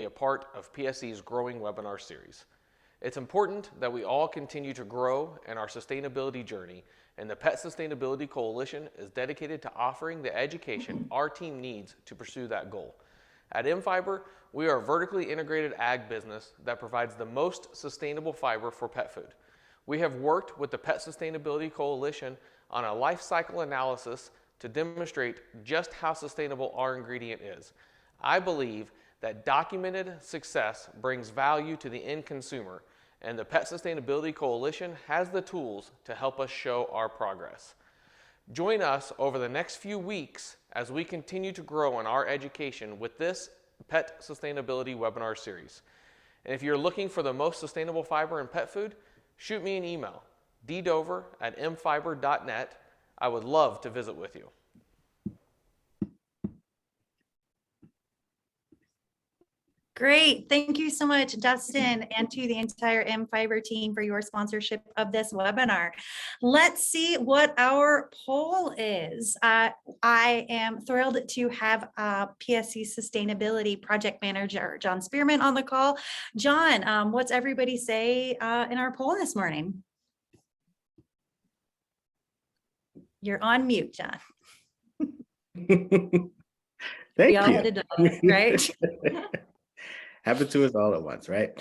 a part of PSC's growing webinar series. It's important that we all continue to grow in our sustainability journey, and the Pet Sustainability Coalition is dedicated to offering the education our team needs to pursue that goal. At mFiber, we are a vertically integrated ag business that provides the most sustainable fiber for pet food. We have worked with the Pet Sustainability Coalition on a life cycle analysis to demonstrate just how sustainable our ingredient is. I believe that documented success brings value to the end consumer, and the Pet Sustainability Coalition has the tools to help us show our progress. Join us over the next few weeks as we continue to grow in our education with this Pet Sustainability webinar series. And if you're looking for the most sustainable fiber in pet food, shoot me an email, ddover@mfiber.net. I would love to visit with you. Great. Thank you so much, Dustin, and to the entire mFiber team for your sponsorship of this webinar. Let's see what our poll is. I am thrilled to have PSC Sustainability Project Manager, John Spearman, on the call. John, what's everybody say in our poll this morning? You're on mute, John. Thank you. You. It, right? Happened to us all at once, right?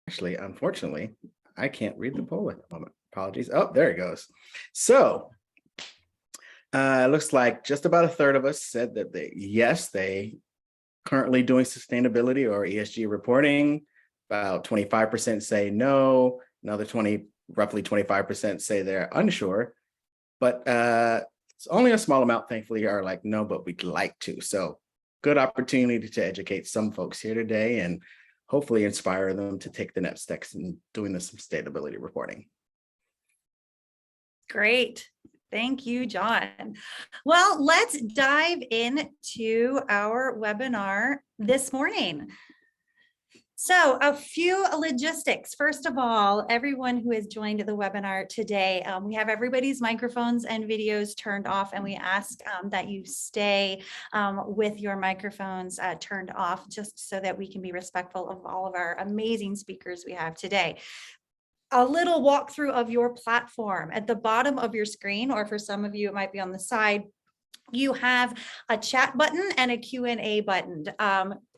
Actually, unfortunately, I can't read the poll at the moment. Apologies. Oh, there it goes. So it looks like just about a third of us said that they currently doing sustainability or ESG reporting. About 25% say no. Another roughly 25% say they're unsure. But it's only a small amount, thankfully, are like, no, but we'd like to. So good opportunity to educate some folks here today and hopefully inspire them to take the next steps in doing the sustainability reporting. Great. Thank you, John. Well, let's dive into our webinar this morning. So a few logistics. First of all, everyone who has joined the webinar today, we have everybody's microphones and videos turned off, and we ask that you stay with your microphones turned off, just so that we can be respectful of all of our amazing speakers we have today. A little walkthrough of your platform. At the bottom of your screen, or for some of you, it might be on the side, you have a chat button and a Q&A button.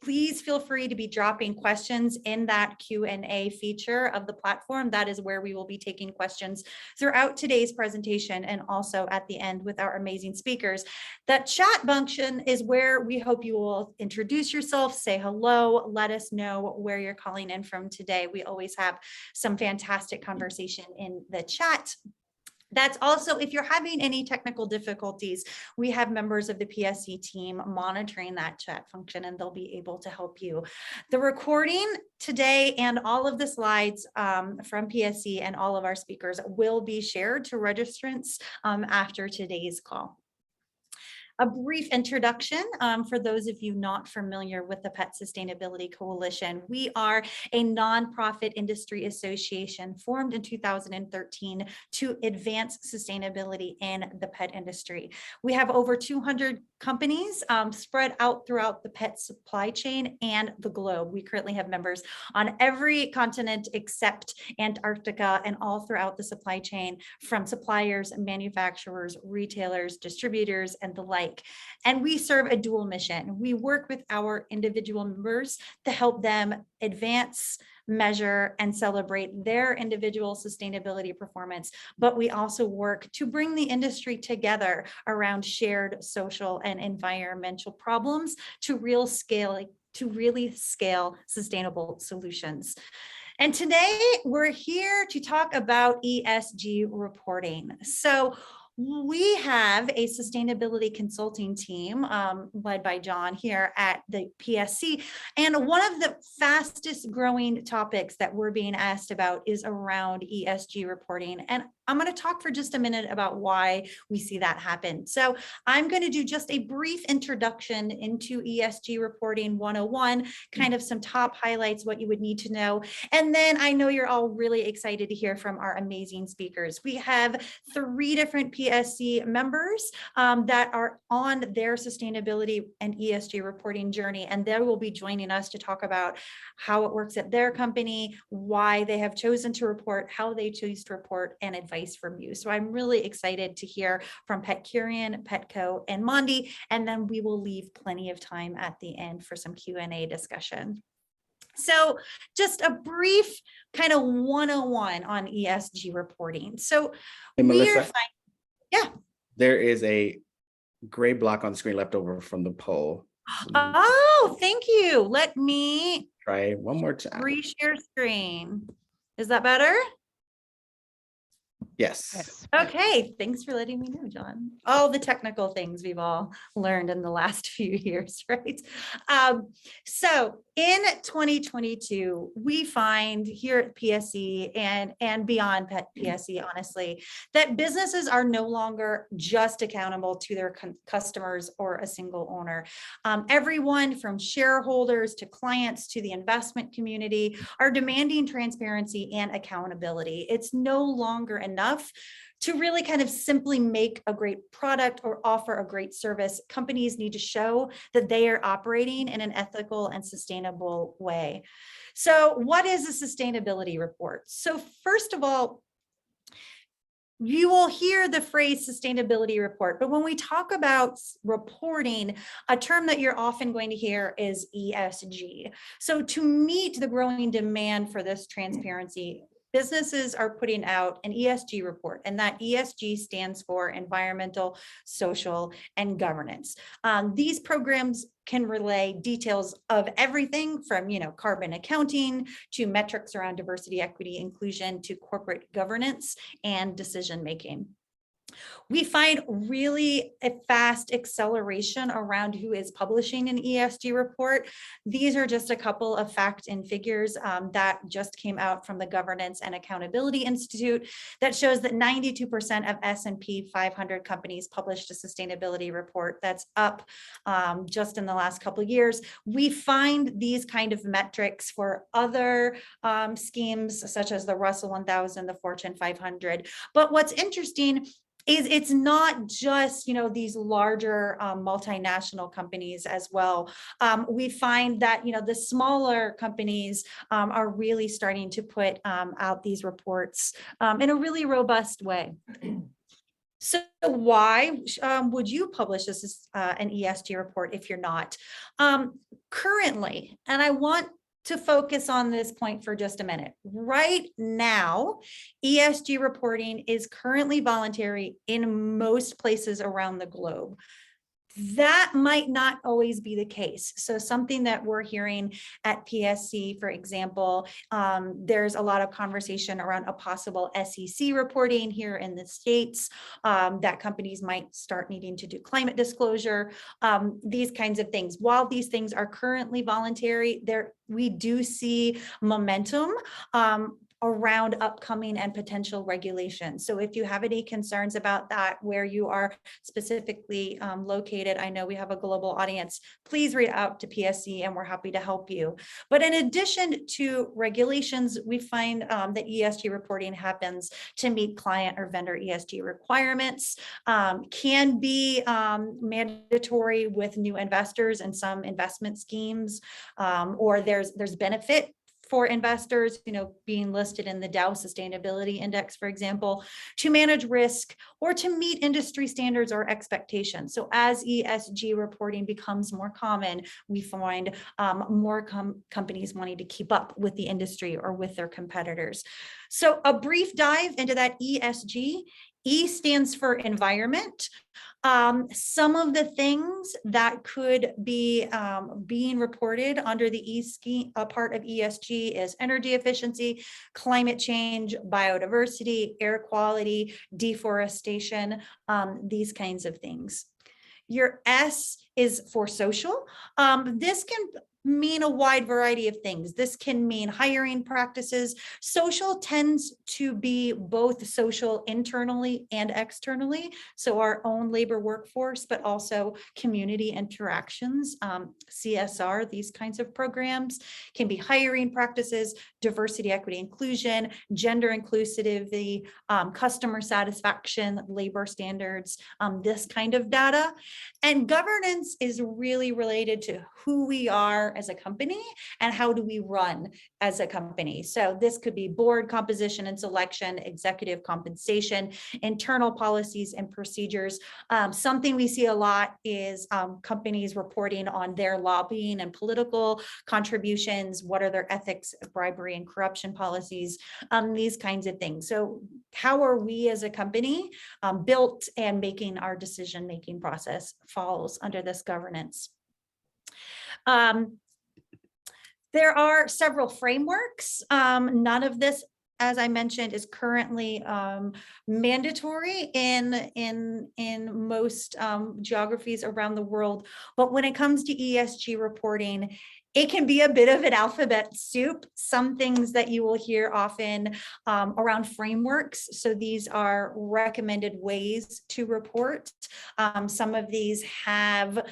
Please feel free to be dropping questions in that Q&A feature of the platform. That is where we will be taking questions throughout today's presentation and also at the end with our amazing speakers. That chat function is where we hope you will introduce yourself, say hello, let us know where you're calling in from today. We always have some fantastic conversation in the chat. That's also, if you're having any technical difficulties, we have members of the PSC team monitoring that chat function, and they'll be able to help you. The recording today and all of the slides from PSC and all of our speakers will be shared to registrants after today's call. A brief introduction for those of you not familiar with the Pet Sustainability Coalition. We are a nonprofit industry association formed in 2013 to advance sustainability in the pet industry. We have over 200 companies spread out throughout the pet supply chain and the globe. We currently have members on every continent except Antarctica and all throughout the supply chain, from suppliers, manufacturers, retailers, distributors, and the like. And we serve a dual mission. We work with our individual members to help them advance, measure, and celebrate their individual sustainability performance, but we also work to bring the industry together around shared social and environmental problems to really scale sustainable solutions. And today we're here to talk about ESG reporting. So we have a sustainability consulting team led by John here at the PSC. And one of the fastest growing topics that we're being asked about is around ESG reporting. And I'm going to talk for just a minute about why we see that happen. So I'm going to do just a brief introduction into ESG reporting 101, kind of some top highlights, what you would need to know. And then I know you're all really excited to hear from our amazing speakers. We have 3 different PSC members that are on their sustainability and ESG reporting journey, and they will be joining us to talk about how it works at their company, why they have chosen to report, how they choose to report, and advice from you. So I'm really excited to hear from Petcurean, Petco, and Mondi, and then we will leave plenty of time at the end for some Q&A discussion. So just a brief kind of 101 on ESG reporting. So Hey, Melissa, yeah. there is a gray block on the screen left over from the poll. Oh, thank you. Let me Try one more time. reshare screen. Is that better? Yes. Okay, thanks for letting me know, John. All the technical things we've all learned in the last few years, right? So in 2022, we find here at PSC and beyond PSC, honestly, that businesses are no longer just accountable to their customers or a single owner. Everyone from shareholders to clients to the investment community are demanding transparency and accountability. It's no longer enough to really kind of simply make a great product or offer a great service. Companies need to show that they are operating in an ethical and sustainable way. So what is a sustainability report? So first of all, you will hear the phrase sustainability report, but when we talk about reporting, a term that you're often going to hear is ESG. So to meet the growing demand for this transparency, businesses are putting out an ESG report, and that ESG stands for environmental, social, and governance. These programs can relay details of everything from, carbon accounting to metrics around diversity, equity, inclusion to corporate governance and decision making. We find really a fast acceleration around who is publishing an ESG report. These are just a couple of facts and figures that just came out from the Governance and Accountability Institute that shows that 92% of S&P 500 companies published a sustainability report. That's up just in the last couple of years. We find these kind of metrics for other schemes such as the Russell 1000, the Fortune 500. But what's interesting is it's not just, these larger multinational companies as well. We find that, the smaller companies are really starting to put out these reports in a really robust way. So why would you publish an ESG report if you're not? Currently, and I want to focus on this point for just a minute. Right now, ESG reporting is currently voluntary in most places around the globe. That might not always be the case. So something that we're hearing at PSC, for example, there's a lot of conversation around a possible SEC reporting here in the States, that companies might start needing to do climate disclosure, these kinds of things. While these things are currently voluntary, we do see momentum around upcoming and potential regulations. So if you have any concerns about that, where you are specifically located, I know we have a global audience, please reach out to PSC and we're happy to help you. But in addition to regulations, we find that ESG reporting happens to meet client or vendor ESG requirements, can be mandatory with new investors in some investment schemes, or there's benefit for investors, being listed in the Dow Sustainability Index, for example, to manage risk or to meet industry standards or expectations. So as ESG reporting becomes more common, we find more companies wanting to keep up with the industry or with their competitors. So a brief dive into that ESG. E stands for environment. Some of the things that could be being reported under the E scheme, part of ESG is energy efficiency, climate change, biodiversity, air quality, deforestation, these kinds of things. Your S is for social. This can mean a wide variety of things. This can mean hiring practices. Social tends to be both social internally and externally, so our own labor workforce, but also community interactions, CSR, these kinds of programs can be hiring practices, diversity, equity, inclusion, gender inclusivity, customer satisfaction, labor standards, this kind of data. And governance is really related to who we are as a company and how do we run as a company. So this could be board composition and selection, executive compensation, internal policies and procedures. Something we see a lot is companies reporting on their lobbying and political contributions. What are their ethics, bribery, and corruption policies? These kinds of things. So how are we as a company built, and making our decision-making process falls under this governance. There are several frameworks. None of this, as I mentioned, is currently mandatory in most geographies around the world. But when it comes to ESG reporting, it can be a bit of an alphabet soup. Some things that you will hear often around frameworks. So these are recommended ways to report. Some of these have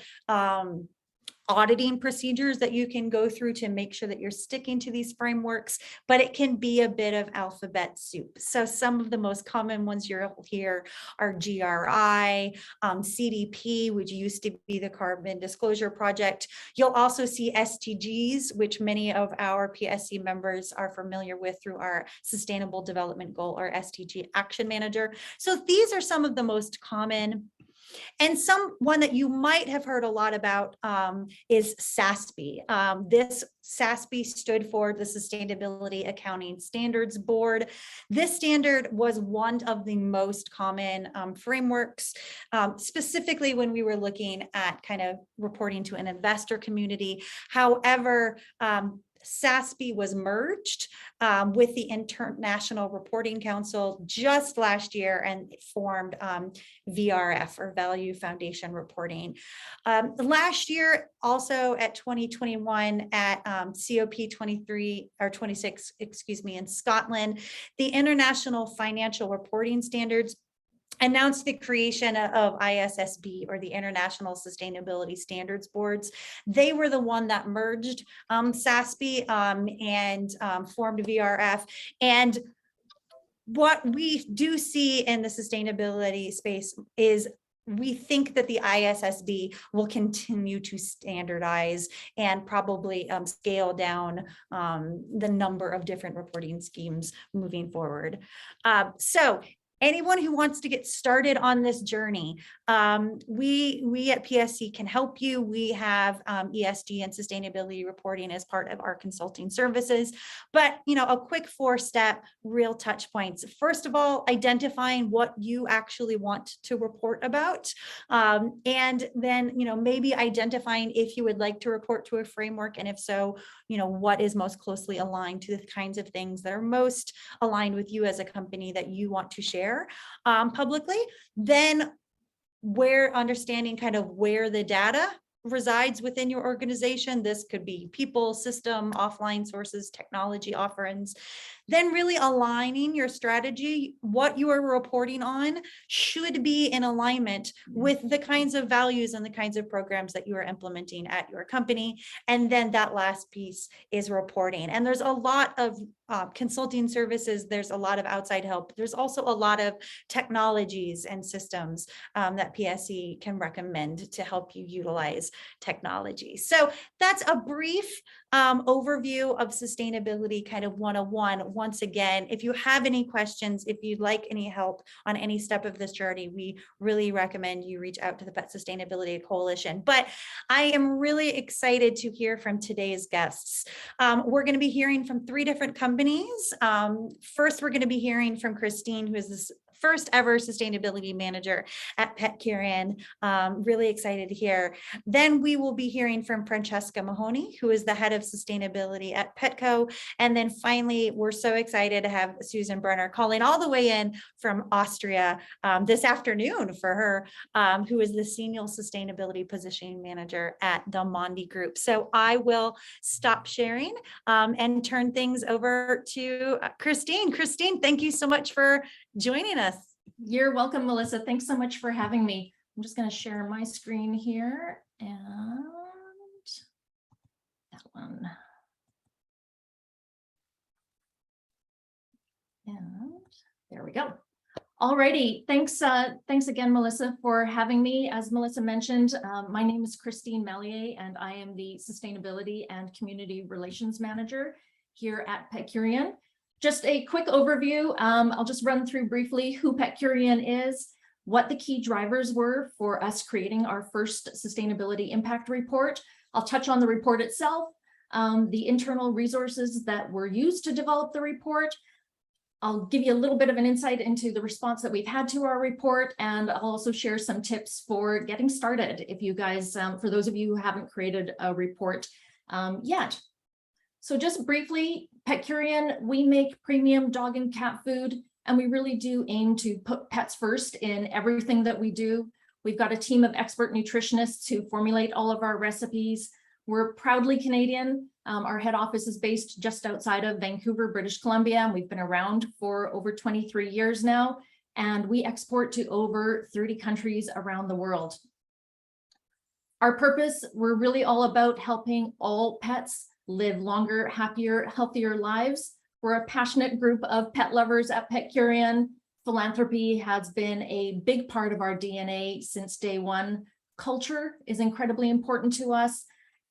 auditing procedures that you can go through to make sure that you're sticking to these frameworks, but it can be a bit of alphabet soup. So some of the most common ones you'll hear are GRI, CDP, which used to be the Carbon Disclosure Project. You'll also see SDGs, which many of our PSC members are familiar with through our Sustainable Development Goal or SDG Action Manager. So these are some of the most common. And one that you might have heard a lot about is SASB. This SASB stood for the Sustainability Accounting Standards Board. This standard was one of the most common frameworks, specifically when we were looking at kind of reporting to an investor community. However, SASB was merged with the International Reporting Council just last year, and it formed VRF, or Value Foundation Reporting. Last year, also at 2021 at COP23 or 26, excuse me, in Scotland, the International Financial Reporting Standards announced the creation of ISSB, or the International Sustainability Standards Boards. They were the one that merged SASB and formed VRF. And what we do see in the sustainability space is we think that the ISSB will continue to standardize and probably scale down the number of different reporting schemes moving forward. So anyone who wants to get started on this journey, we at PSC can help you. We have ESG and sustainability reporting as part of our consulting services. But a quick 4-step real touch points. First of all, identifying what you actually want to report about, and then maybe identifying if you would like to report to a framework, and if so, what is most closely aligned to the kinds of things that are most aligned with you as a company that you want to share publicly. Then understanding kind of where the data resides within your organization. This could be people, system, offline sources, technology offerings. Then really aligning your strategy, what you are reporting on should be in alignment with the kinds of values and the kinds of programs that you are implementing at your company. And then that last piece is reporting. And there's a lot of consulting services. There's a lot of outside help. There's also a lot of technologies and systems that PSC can recommend to help you utilize technology. So that's a brief overview of sustainability kind of 101. Once again, if you have any questions, if you'd like any help on any step of this journey, we really recommend you reach out to the Pet Sustainability Coalition. But I am really excited to hear from today's guests. We're going to be hearing from 3 different companies. First, we're going to be hearing from Christine, who is the first ever sustainability manager at Petcurean. Really excited to hear. Then we will be hearing from Francesca Mahoney, who is the head of sustainability at Petco. And then finally, we're so excited to have Susan Brenner calling all the way in from Austria this afternoon for her, who is the senior sustainability positioning manager at the Mondi Group. So I will stop sharing and turn things over to Christine. Christine, thank you so much for joining us. You're welcome, Melissa. Thanks so much for having me. I'm just going to share my screen here and that one. And there we go. Alrighty, thanks again, Melissa, for having me. As Melissa mentioned, my name is Christine Mellier, and I am the Sustainability and Community Relations Manager here at Petcurean. Just a quick overview. I'll just run through briefly who Petcurean is, what the key drivers were for us creating our first sustainability impact report. I'll touch on the report itself, the internal resources that were used to develop the report. I'll give you a little bit of an insight into the response that we've had to our report, and I'll also share some tips for getting started if you guys, for those of you who haven't created a report yet. So just briefly, Petcurean, we make premium dog and cat food, and we really do aim to put pets first in everything that we do. We've got a team of expert nutritionists who formulate all of our recipes. We're proudly Canadian. Our head office is based just outside of Vancouver, British Columbia, and we've been around for over 23 years now, and we export to over 30 countries around the world. Our purpose, we're really all about helping all pets live longer, happier, healthier lives. We're a passionate group of pet lovers at Petcurean. Philanthropy has been a big part of our DNA since day one. Culture is incredibly important to us,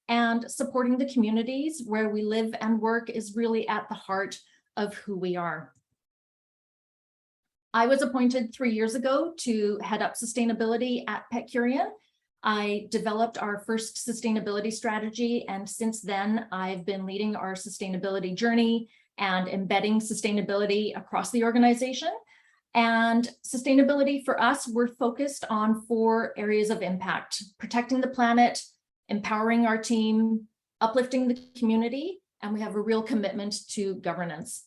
and supporting the communities where we live and work is really at the heart of who we are. I was appointed 3 years ago to head up sustainability at Petcurean. I developed our first sustainability strategy, and since then I've been leading our sustainability journey and embedding sustainability across the organization. And sustainability for us, we're focused on 4 areas of impact: protecting the planet, empowering our team, uplifting the community, and we have a real commitment to governance.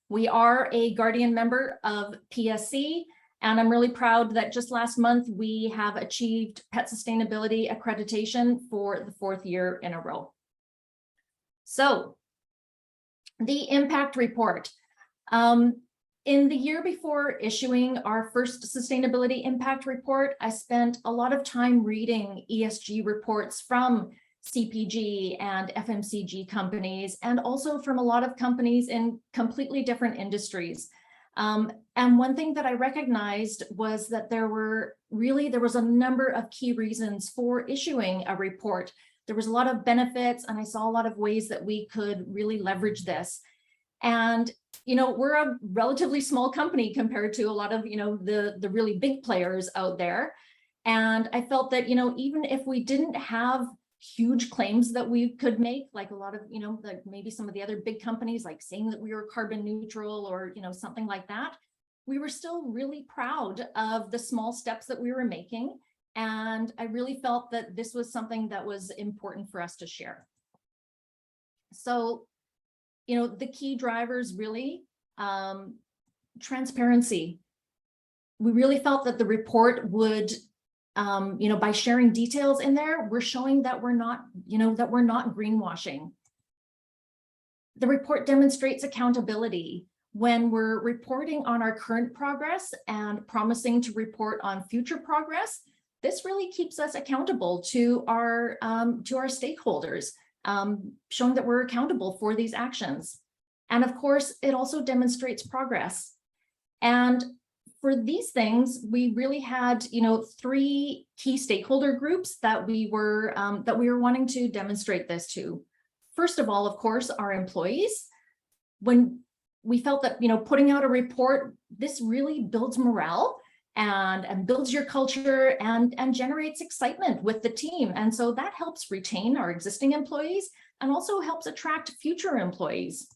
We are a Guardian member of PSC, and I'm really proud that just last month we have achieved Pet Sustainability accreditation for the 4th year in a row. So, the impact report. In the year before issuing our first sustainability impact report, I spent a lot of time reading ESG reports from CPG and FMCG companies, and also from a lot of companies in completely different industries. And one thing that I recognized was that there was a number of key reasons for issuing a report. There was a lot of benefits, and I saw a lot of ways that we could really leverage this. And we're a relatively small company compared to a lot of, the really big players out there. And I felt that, even if we didn't have huge claims that we could make, like a lot of, like maybe some of the other big companies, like saying that we were carbon neutral or, something like that, we were still really proud of the small steps that we were making. And I really felt that this was something that was important for us to share. So, the key drivers really, transparency. We really felt that the report would, by sharing details in there, we're showing that we're not greenwashing. The report demonstrates accountability. When we're reporting on our current progress and promising to report on future progress, this really keeps us accountable to our stakeholders. Showing that we're accountable for these actions. And of course, it also demonstrates progress. And for these things, we really had, 3 key stakeholder groups that we were wanting to demonstrate this to. First of all, of course, our employees. When we felt that, putting out a report, this really builds morale and builds your culture and generates excitement with the team. And so that helps retain our existing employees and also helps attract future employees.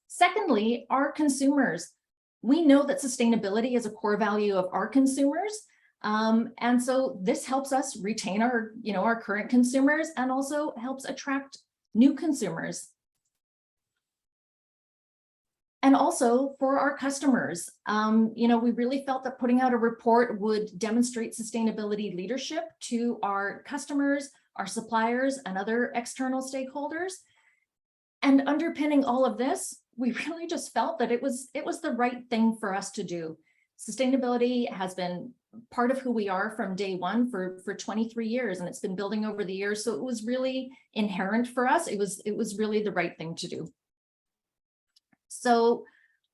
Secondly, our consumers. We know that sustainability is a core value of our consumers. And so this helps us retain our, our current consumers and also helps attract new consumers. And also for our customers, we really felt that putting out a report would demonstrate sustainability leadership to our customers, our suppliers, and other external stakeholders. And underpinning all of this, we really just felt that it was the right thing for us to do. Sustainability has been part of who we are from day one for 23 years, and it's been building over the years. So it was really inherent for us. It was really the right thing to do. So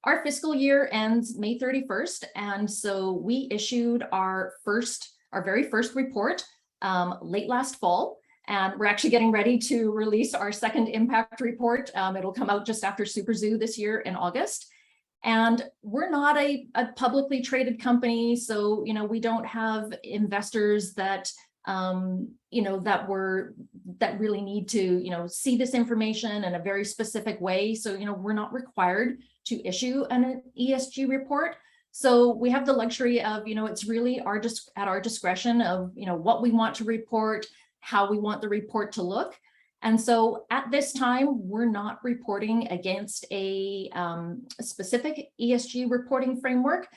our fiscal year ends May 31st. And so we issued our very first report late last fall. And we're actually getting ready to release our second impact report. It'll come out just after Super Zoo this year in August. And we're not a publicly traded company. So, we don't have investors that, that really need to, see this information in a very specific way. So, we're not required to issue an ESG report. So we have the luxury of, it's really at our discretion of, what we want to report, how we want the report to look. And so at this time, we're not reporting against a specific ESG reporting framework,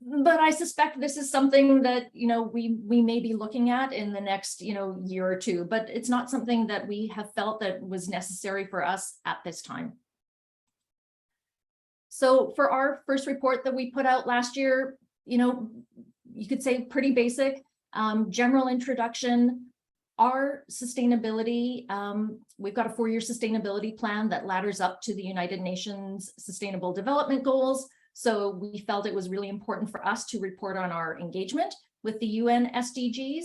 but I suspect this is something that, we may be looking at in the next, year or two, but it's not something that we have felt that was necessary for us at this time. So for our first report that we put out last year, you could say pretty basic, general introduction. Our sustainability, we've got a 4-year sustainability plan that ladders up to the United Nations Sustainable Development Goals. So we felt it was really important for us to report on our engagement with the UN SDGs.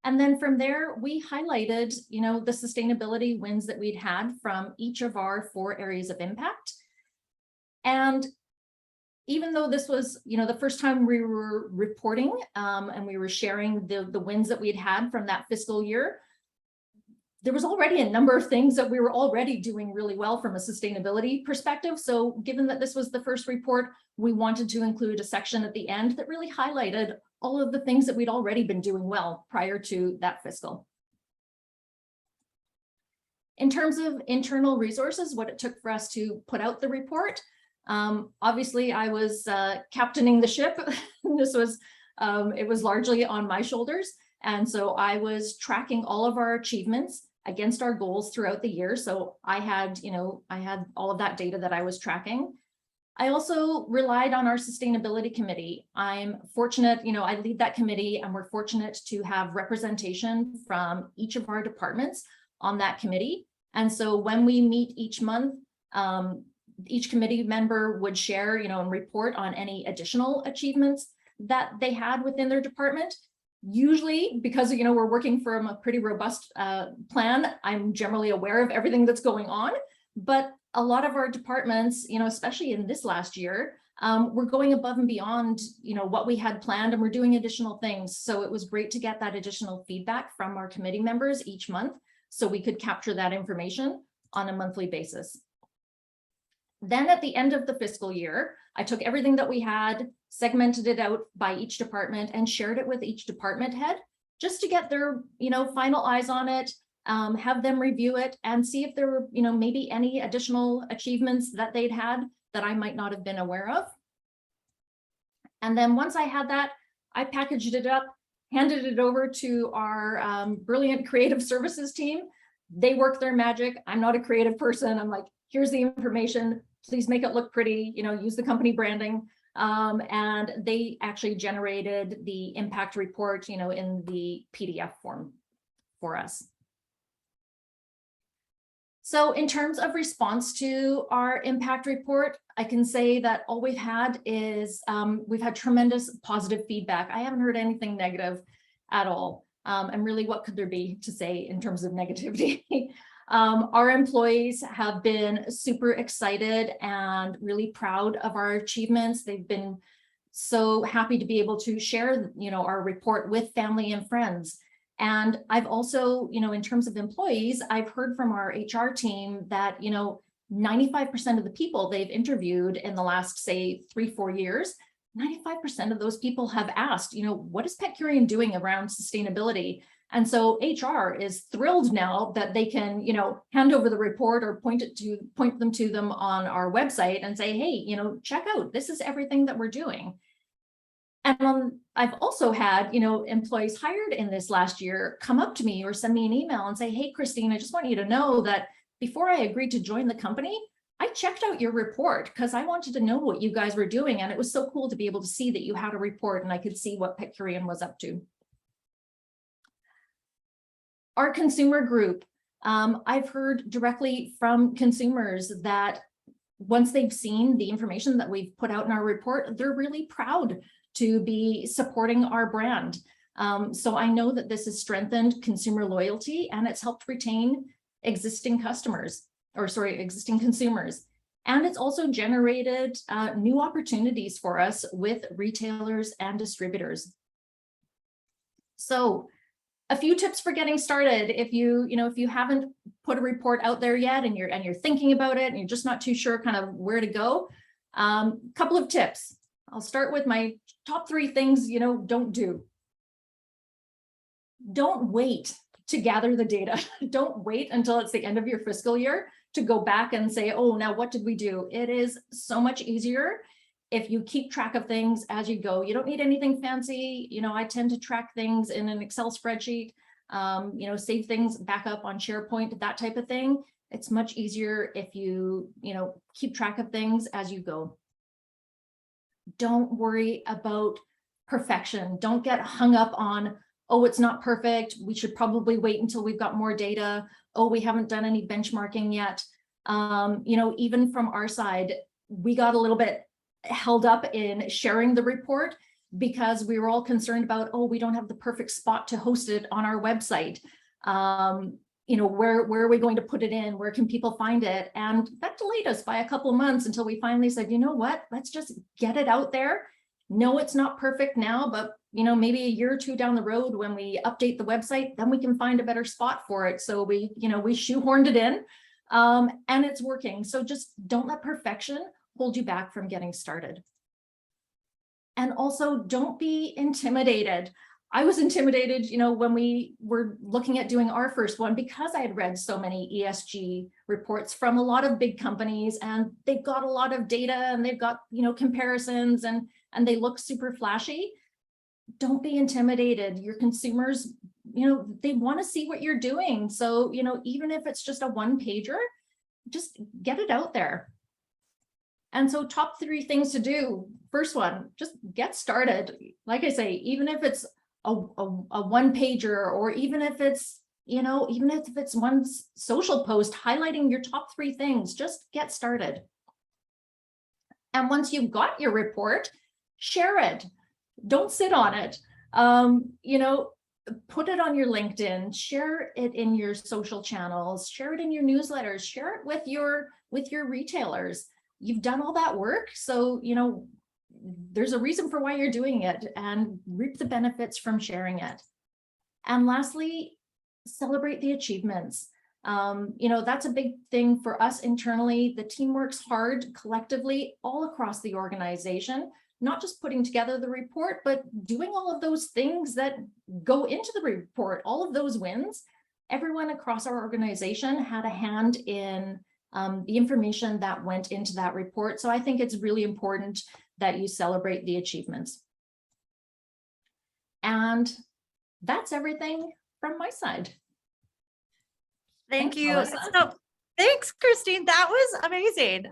And then from there, we highlighted, the sustainability wins that we'd had from each of our 4 areas of impact. And even though this was, the first time we were reporting and we were sharing the wins that we'd had from that fiscal year, there was already a number of things that we were already doing really well from a sustainability perspective. So given that this was the first report, we wanted to include a section at the end that really highlighted all of the things that we'd already been doing well prior to that fiscal. In terms of internal resources, what it took for us to put out the report, obviously I was captaining the ship. This was, it was largely on my shoulders. And so I was tracking all of our achievements against our goals throughout the year. So I had, I had all of that data that I was tracking. I also relied on our sustainability committee. I'm fortunate, I lead that committee, and we're fortunate to have representation from each of our departments on that committee. And so when we meet each month, each committee member would share, and report on any additional achievements that they had within their department. Usually, because, we're working from a pretty robust plan, I'm generally aware of everything that's going on. But a lot of our departments, especially in this last year, we're going above and beyond, what we had planned, and we're doing additional things. So it was great to get that additional feedback from our committee members each month, so we could capture that information on a monthly basis. Then at the end of the fiscal year, I took everything that we had, segmented it out by each department, and shared it with each department head just to get their, final eyes on it, have them review it and see if there were, maybe any additional achievements that they'd had that I might not have been aware of. And then once I had that, I packaged it up, handed it over to our brilliant creative services team. They work their magic. I'm not a creative person. I'm like, here's the information, please make it look pretty, use the company branding. And they actually generated the impact report, in the PDF form for us. So in terms of response to our impact report, I can say that all we've had is we've had tremendous positive feedback. I haven't heard anything negative at all. And really, what could there be to say in terms of negativity? Our employees have been super excited and really proud of our achievements. They've been so happy to be able to share, our report with family and friends. And I've also, in terms of employees, I've heard from our HR team that, 95% of the people they've interviewed in the last, say, 3-4 years, 95% of those people have asked, what is Petcurean doing around sustainability? And so HR is thrilled now that they can, hand over the report or point them to them on our website and say, hey, check out, this is everything that we're doing. And I've also had, employees hired in this last year come up to me or send me an email and say, hey, Christine, I just want you to know that before I agreed to join the company, I checked out your report because I wanted to know what you guys were doing. And it was so cool to be able to see that you had a report and I could see what Petcurean was up to. Our consumer group, I've heard directly from consumers that once they've seen the information that we've put out in our report, they're really proud to be supporting our brand. So I know that this has strengthened consumer loyalty and it's helped retain existing consumers. And it's also generated new opportunities for us with retailers and distributors. So a few tips for getting started. If you haven't put a report out there yet and you're thinking about it and you're just not too sure kind of where to go, couple of tips. I'll start with my top 3 things, don't do. Don't wait to gather the data. Don't wait until it's the end of your fiscal year to go back and say, oh, now what did we do? It is so much easier if you keep track of things as you go. You don't need anything fancy. I tend to track things in an Excel spreadsheet, save things back up on SharePoint, that type of thing. It's much easier if you, keep track of things as you go. Don't worry about perfection. Don't get hung up on, oh, it's not perfect. We should probably wait until we've got more data. Oh, we haven't done any benchmarking yet. Even from our side, we got a little bit held up in sharing the report because we were all concerned about, oh, we don't have the perfect spot to host it on our website. Where are we going to put it in? Where can people find it? And that delayed us by a couple of months until we finally said, you know what, let's just get it out there. No, it's not perfect now, but maybe a year or 2 down the road when we update the website, then we can find a better spot for it. So we shoehorned it in and it's working. So just don't let perfection hold you back from getting started. And also don't be intimidated. I was intimidated, when we were looking at doing our first one because I had read so many ESG reports from a lot of big companies and they've got a lot of data and they've got, comparisons and they look super flashy. Don't be intimidated. Your consumers, they want to see what you're doing. So, even if it's just a 1-pager, just get it out there. And so top 3 things to do. First one, just get started. Like I say, even if it's a 1-pager, or even if it's, one social post highlighting your top 3 things, just get started. And once you've got your report, share it. Don't sit on it. Put it on your LinkedIn, share it in your social channels, share it in your newsletters, share it with your retailers. You've done all that work. So, there's a reason for why you're doing it and reap the benefits from sharing it. And lastly, celebrate the achievements. That's a big thing for us internally. The team works hard collectively all across the organization, not just putting together the report, but doing all of those things that go into the report, all of those wins. Everyone across our organization had a hand in the information that went into that report. So I think it's really important that you celebrate the achievements. And that's everything from my side. Thank Thanks, you. Melissa. So, thanks, Christine. That was amazing.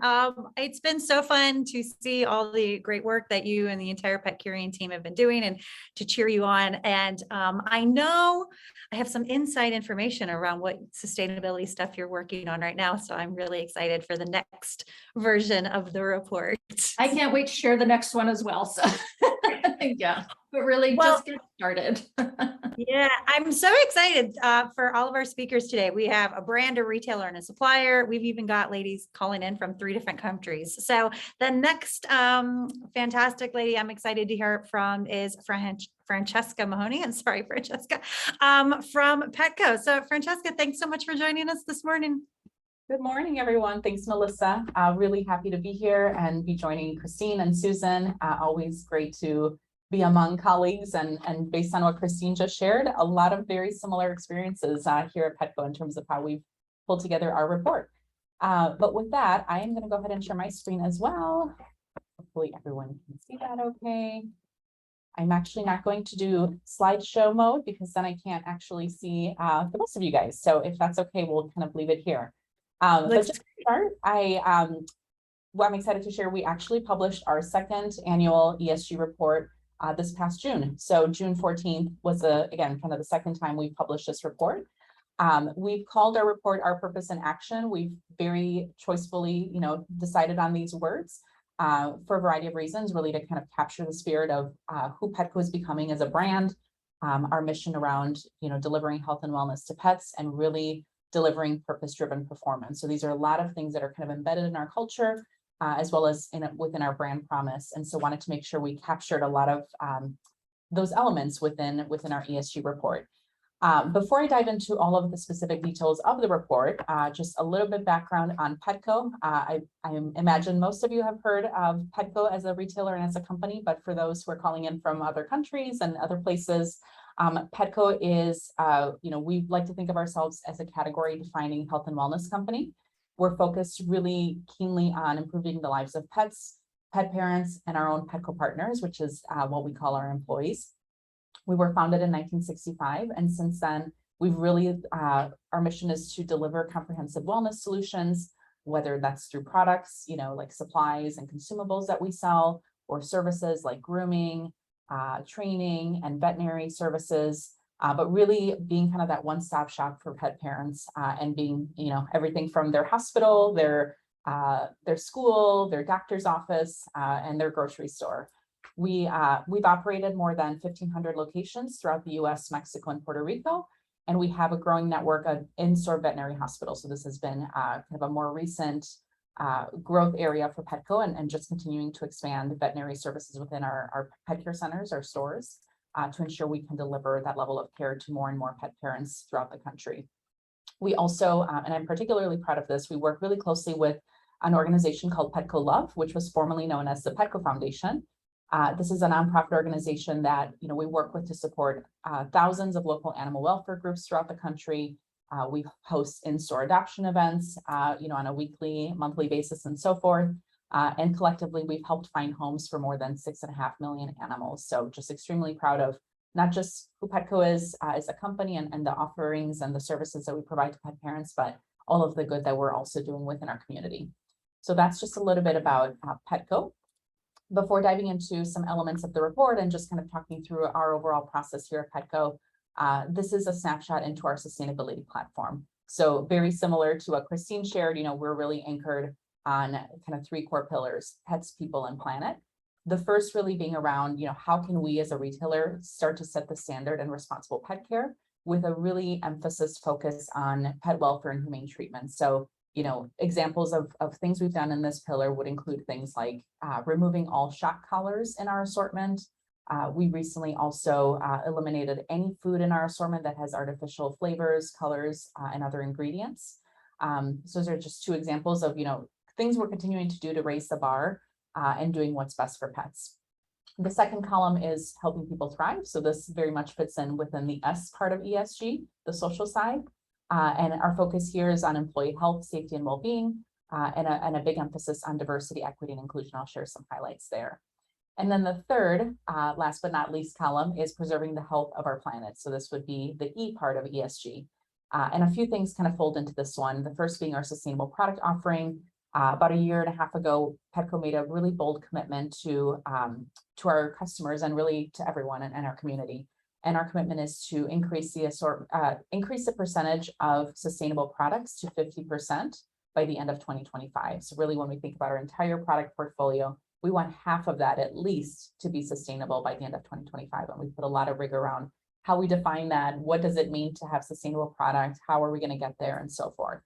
It's been so fun to see all the great work that you and the entire Petcurean team have been doing and to cheer you on. And I know I have some inside information around what sustainability stuff you're working on right now. So I'm really excited for the next version of the report. I can't wait to share the next one as well. So yeah, but really just get started. Yeah, I'm so excited for all of our speakers today. We have a brand, a retailer, and a supplier. We've even got ladies calling in from 3 different countries. So the next fantastic lady I'm excited to hear from is Francesca Mahoney. I'm sorry, Francesca, from Petco. So Francesca, thanks so much for joining us this morning. Good morning, everyone. Thanks, Melissa. Really happy to be here and be joining Christine and Susan. Always great to be among colleagues, and based on what Christine just shared, a lot of very similar experiences here at Petco in terms of how we've pulled together our report. But with that, I am going to go ahead and share my screen as well. Hopefully everyone can see that okay. I'm actually not going to do slideshow mode because then I can't actually see the rest of you guys. So if that's okay, we'll kind of leave it here. But just to start, well, I'm excited to share we actually published our second annual ESG report this past June. So June 14th was again kind of the second time we published this report. We've called our report Our Purpose in Action. We've very choicefully, decided on these words for a variety of reasons, really to kind of capture the spirit of who Petco is becoming as a brand, our mission around, delivering health and wellness to pets, and really delivering purpose-driven performance. So these are a lot of things that are kind of embedded in our culture, as well as within our brand promise. And so wanted to make sure we captured a lot of those elements within our ESG report. Before I dive into all of the specific details of the report, just a little bit background on Petco. I imagine most of you have heard of Petco as a retailer and as a company, but for those who are calling in from other countries and other places, Petco is, we like to think of ourselves as a category defining health and wellness company. We're focused really keenly on improving the lives of pets, pet parents, and our own Petco partners, which is what we call our employees. We were founded in 1965, and since then, we've really, our mission is to deliver comprehensive wellness solutions, whether that's through products, like supplies and consumables that we sell, or services like grooming, training, and veterinary services, but really being kind of that one-stop shop for pet parents, and being, everything from their hospital, their school, their doctor's office, and their grocery store. We've operated more than 1,500 locations throughout the US, Mexico, and Puerto Rico, and we have a growing network of in-store veterinary hospitals. So this has been kind of a more recent growth area for Petco, and just continuing to expand veterinary services within our pet care centers, our stores, to ensure we can deliver that level of care to more and more pet parents throughout the country. We also, and I'm particularly proud of this, we work really closely with an organization called Petco Love, which was formerly known as the Petco Foundation. This is a nonprofit organization that we work with to support thousands of local animal welfare groups throughout the country. We host in-store adoption events, on a weekly, monthly basis, and so forth. And collectively, we've helped find homes for more than 6.5 million animals. So just extremely proud of not just who Petco is as a company and the offerings and the services that we provide to pet parents, but all of the good that we're also doing within our community. So that's just a little bit about Petco. Before diving into some elements of the report and just kind of talking through our overall process here at Petco, this is a snapshot into our sustainability platform. So very similar to what Christine shared, we're really anchored on kind of 3 core pillars: pets, people, and planet. The first really being around, how can we as a retailer start to set the standard in responsible pet care, with a really emphasis focus on pet welfare and humane treatment. So examples of things we've done in this pillar would include things like removing all shock collars in our assortment. We recently also eliminated any food in our assortment that has artificial flavors, colors, and other ingredients. So those are just 2 examples of, things we're continuing to do to raise the bar and doing what's best for pets. The second column is helping people thrive. So this very much fits in within the S part of ESG, the social side. And our focus here is on employee health, safety, and well-being, and a big emphasis on diversity, equity, and inclusion. I'll share some highlights there. And then the third, last but not least column, is preserving the health of our planet. So this would be the E part of ESG. And a few things kind of fold into this one. The first being our sustainable product offering. About 1.5 years ago, Petco made a really bold commitment to our customers and really to everyone in our community. And our commitment is to increase the percentage of sustainable products to 50% by the end of 2025. So really, when we think about our entire product portfolio, we want half of that at least to be sustainable by the end of 2025. And we put a lot of rigor around how we define that. What does it mean to have sustainable products? How are we going to get there, and so forth.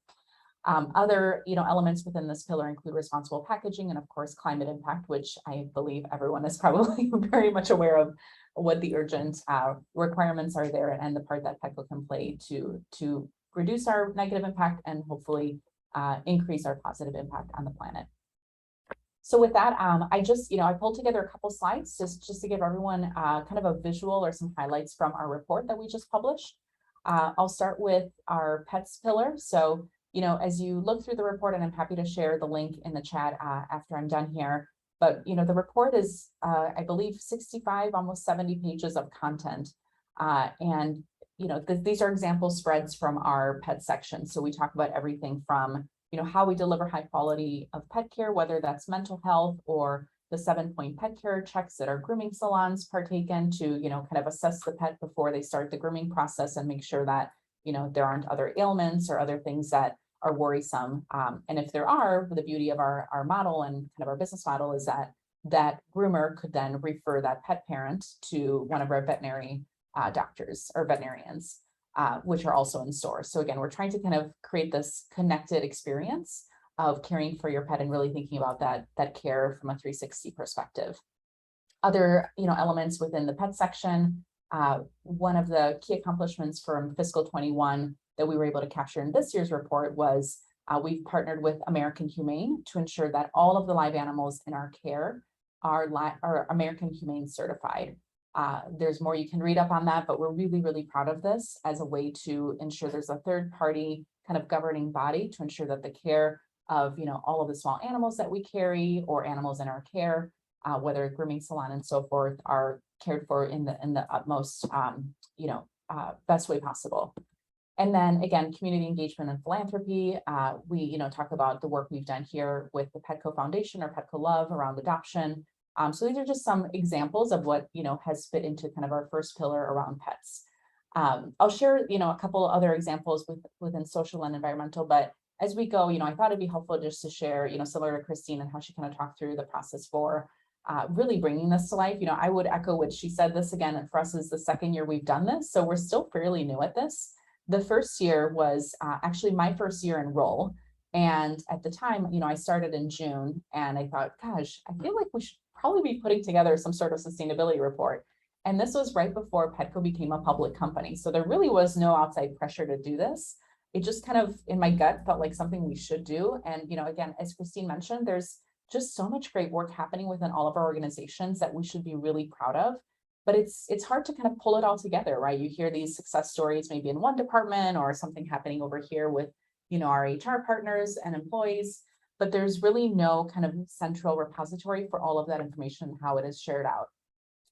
Other elements within this pillar include responsible packaging and, of course, climate impact, which I believe everyone is probably very much aware of what the urgent requirements are there, and the part that Petco can play to reduce our negative impact and hopefully increase our positive impact on the planet. So with that, I pulled together a couple slides just to give everyone kind of a visual or some highlights from our report that we just published. I'll start with our pets pillar. So, as you look through the report, and I'm happy to share the link in the chat after I'm done here, but, the report is, I believe, 65, almost 70 pages of content. And, these are example spreads from our pet section. So we talk about everything from, how we deliver high quality of pet care, whether that's mental health or the 7-point pet care checks that our grooming salons partake in to, kind of assess the pet before they start the grooming process and make sure that, there aren't other ailments or other things that are worrisome. And if there are, the beauty of our model and kind of our business model is that groomer could then refer that pet parent to one of our veterinary doctors or veterinarians, which are also in store. So again, we're trying to kind of create this connected experience of caring for your pet and really thinking about that care from a 360 perspective. Other, elements within the pet section, one of the key accomplishments from fiscal 21 that we were able to capture in this year's report was we've partnered with American Humane to ensure that all of the live animals in our care are American Humane certified. There's more you can read up on that, but we're really, really proud of this as a way to ensure there's a third party kind of governing body to ensure that the care of, all of the small animals that we carry or animals in our care, whether a grooming salon and so forth, are cared for in the utmost, best way possible. And then again, community engagement and philanthropy. We, talk about the work we've done here with the Petco Foundation or Petco Love around adoption. So these are just some examples of what, has fit into kind of our first pillar around pets. I'll share, a couple other examples within social and environmental, but as we go, I thought it'd be helpful just to share, similar to Christine and how she kind of talked through the process for really bringing this to life. I would echo what she said. This again, and for us is the second year we've done this. So we're still fairly new at this. The first year was actually my first year in role. And at the time, I started in June and I thought, gosh, I feel like we should probably be putting together some sort of sustainability report. And this was right before Petco became a public company. So there really was no outside pressure to do this. It just kind of in my gut felt like something we should do. And, again, as Christine mentioned, there's just so much great work happening within all of our organizations that we should be really proud of. But it's hard to kind of pull it all together, right? You hear these success stories maybe in one department or something happening over here with, our HR partners and employees, but there's really no kind of central repository for all of that information and how it is shared out.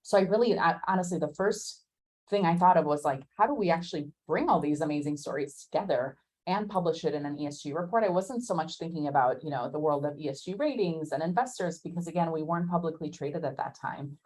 So I really, honestly, the first thing I thought of was like, how do we actually bring all these amazing stories together and publish it in an ESG report? I wasn't so much thinking about, the world of ESG ratings and investors, because again, we weren't publicly traded at that time.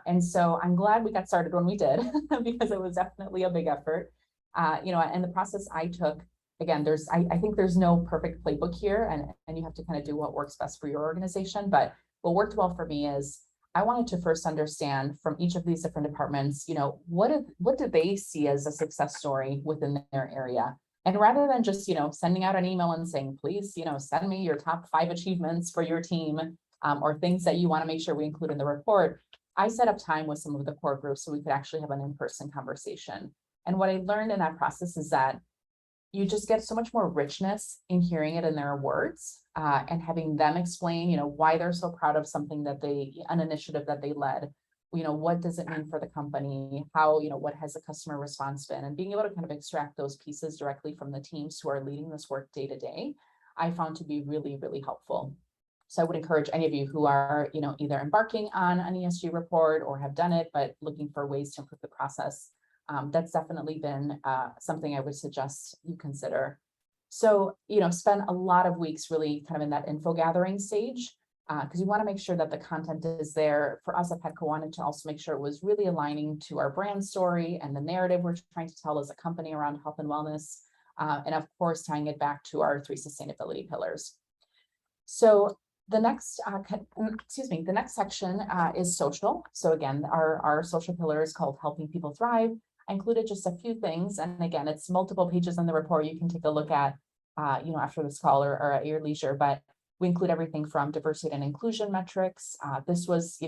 And so I'm glad we got started when we did, because it was definitely a big effort. And the process I took, again, I think there's no perfect playbook here, and you have to kind of do what works best for your organization. But what worked well for me is I wanted to first understand from each of these different departments, what do they see as a success story within their area? And rather than just, sending out an email and saying, please, send me your top 5 achievements for your team, or things that you want to make sure we include in the report, I set up time with some of the core groups so we could actually have an in-person conversation. And what I learned in that process is that you just get so much more richness in hearing it in their words, and having them explain, why they're so proud of something an initiative that they led. What does it mean for the company? How, what has the customer response been? And being able to kind of extract those pieces directly from the teams who are leading this work day to day, I found to be really, really helpful. So I would encourage any of you who are, either embarking on an ESG report or have done it, but looking for ways to improve the process. That's definitely been something I would suggest you consider. So, spend a lot of weeks really kind of in that info gathering stage, because we want to make sure that the content is there. For us at Petco, wanted to also make sure it was really aligning to our brand story and the narrative we're trying to tell as a company around health and wellness, and of course, tying it back to our 3 sustainability pillars. So the next, the next section is social. So again, our social pillar is called Helping People Thrive. I included just a few things. And again, it's multiple pages in the report you can take a look at, after this call or at your leisure, but we include everything from diversity and inclusion metrics. This was,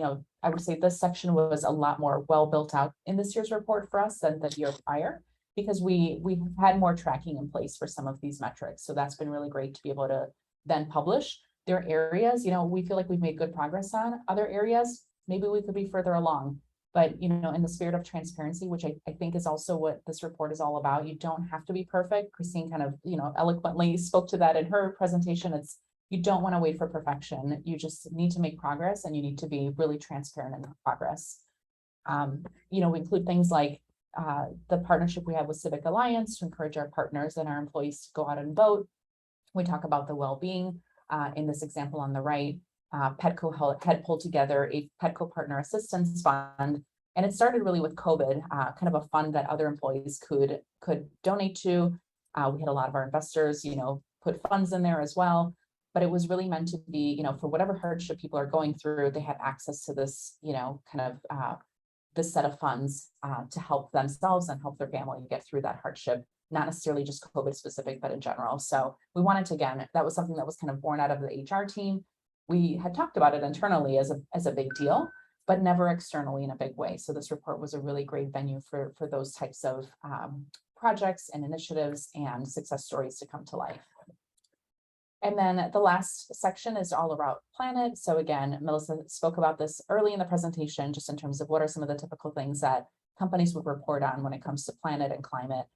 I would say this section was a lot more well built out in this year's report for us than the year prior. because we've had more tracking in place for some of these metrics. So that's been really great to be able to then publish. There are areas, we feel like we've made good progress on. Other areas, maybe we could be further along. But, in the spirit of transparency, which I think is also what this report is all about, you don't have to be perfect. Christine kind of, eloquently spoke to that in her presentation. You don't want to wait for perfection. You just need to make progress, and you need to be really transparent in that progress. We include things like the partnership we have with Civic Alliance to encourage our partners and our employees to go out and vote. We talk about the well-being in this example on the right. Petco had pulled together a Petco Partner Assistance Fund, and it started really with COVID, kind of a fund that other employees could donate to. We had a lot of our investors, put funds in there as well, but it was really meant to be, for whatever hardship people are going through, they have access to this, this set of funds to help themselves and help their family get through that hardship. Not necessarily just COVID specific, but in general. So we wanted to, again, that was something that was kind of born out of the HR team. We had talked about it internally as a big deal, but never externally in a big way. So this report was a really great venue for those types of projects and initiatives and success stories to come to life. And then the last section is all about planet. So again, Melissa spoke about this early in the presentation, just in terms of what are some of the typical things that companies would report on when it comes to planet and climate.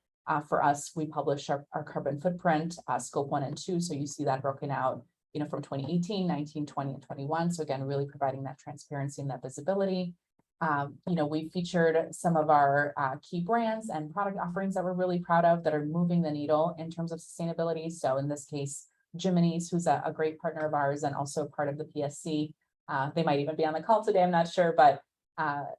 For us, we publish our carbon footprint, scope 1 and 2. So you see that broken out, from 2018, 19, 20, and 21. So again, really providing that transparency and that visibility. We featured some of our key brands and product offerings that we're really proud of that are moving the needle in terms of sustainability. So in this case, Jiminy's, who's a great partner of ours and also part of the PSC. They might even be on the call today, I'm not sure, but